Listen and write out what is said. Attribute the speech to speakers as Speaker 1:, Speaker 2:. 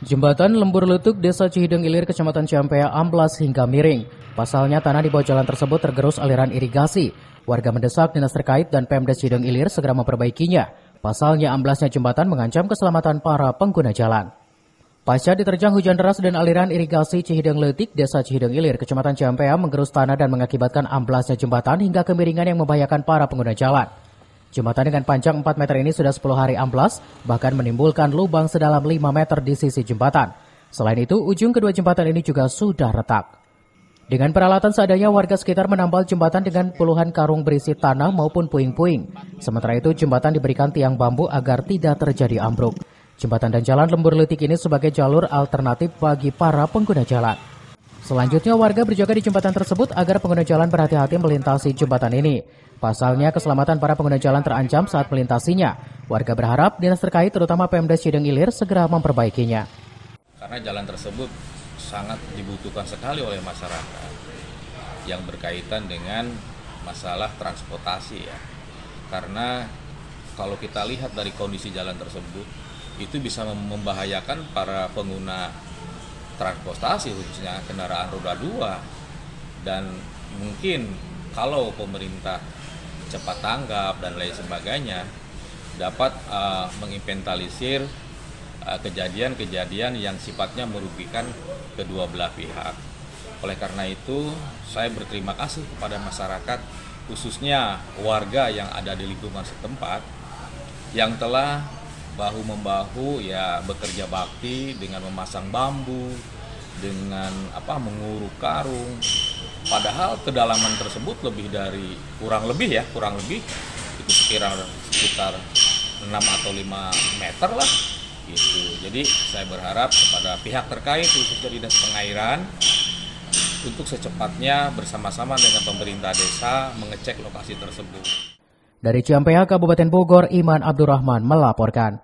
Speaker 1: Jembatan Lembur Letuk, Desa Cihideng Ilir, Kecamatan Ciampea, amblas hingga miring. Pasalnya tanah di bawah jalan tersebut tergerus aliran irigasi. Warga mendesak dinas terkait dan Pemda Cihideng Ilir segera memperbaikinya. Pasalnya amblasnya jembatan mengancam keselamatan para pengguna jalan. Pasca diterjang hujan deras dan aliran irigasi Cihideng Letik, Desa Cihideng Ilir, Kecamatan Ciampea menggerus tanah dan mengakibatkan amblasnya jembatan hingga kemiringan yang membahayakan para pengguna jalan. Jembatan dengan panjang 4 meter ini sudah 10 hari amblas, bahkan menimbulkan lubang sedalam 5 meter di sisi jembatan. Selain itu, ujung kedua jembatan ini juga sudah retak. Dengan peralatan seadanya, warga sekitar menambal jembatan dengan puluhan karung berisi tanah maupun puing-puing. Sementara itu, jembatan diberikan tiang bambu agar tidak terjadi ambruk. Jembatan dan jalan Lembur Letik ini sebagai jalur alternatif bagi para pengguna jalan. Selanjutnya, warga berjaga di jembatan tersebut agar pengguna jalan berhati-hati melintasi jembatan ini. Pasalnya, keselamatan para pengguna jalan terancam saat melintasinya. Warga berharap dinas terkait terutama Pemda Cihideng Ilir segera memperbaikinya.
Speaker 2: Karena jalan tersebut sangat dibutuhkan sekali oleh masyarakat yang berkaitan dengan masalah transportasi ya. Karena kalau kita lihat dari kondisi jalan tersebut, itu bisa membahayakan para pengguna transportasi khususnya kendaraan roda 2. Dan mungkin kalau pemerintah cepat tanggap dan lain sebagainya dapat menginventarisir kejadian-kejadian yang sifatnya merugikan kedua belah pihak. Oleh karena itu, saya berterima kasih kepada masyarakat, khususnya warga yang ada di lingkungan setempat yang telah bahu-membahu ya bekerja bakti dengan memasang bambu, dengan menguruk karung. Padahal kedalaman tersebut kurang lebih itu sekitar 6 atau 5 meter lah gitu. Jadi saya berharap kepada pihak terkait khususnya dinas pengairan untuk secepatnya bersama-sama dengan pemerintah desa mengecek lokasi tersebut.
Speaker 1: Dari Ciampea, Kabupaten Bogor, Iman Abdurrahman melaporkan.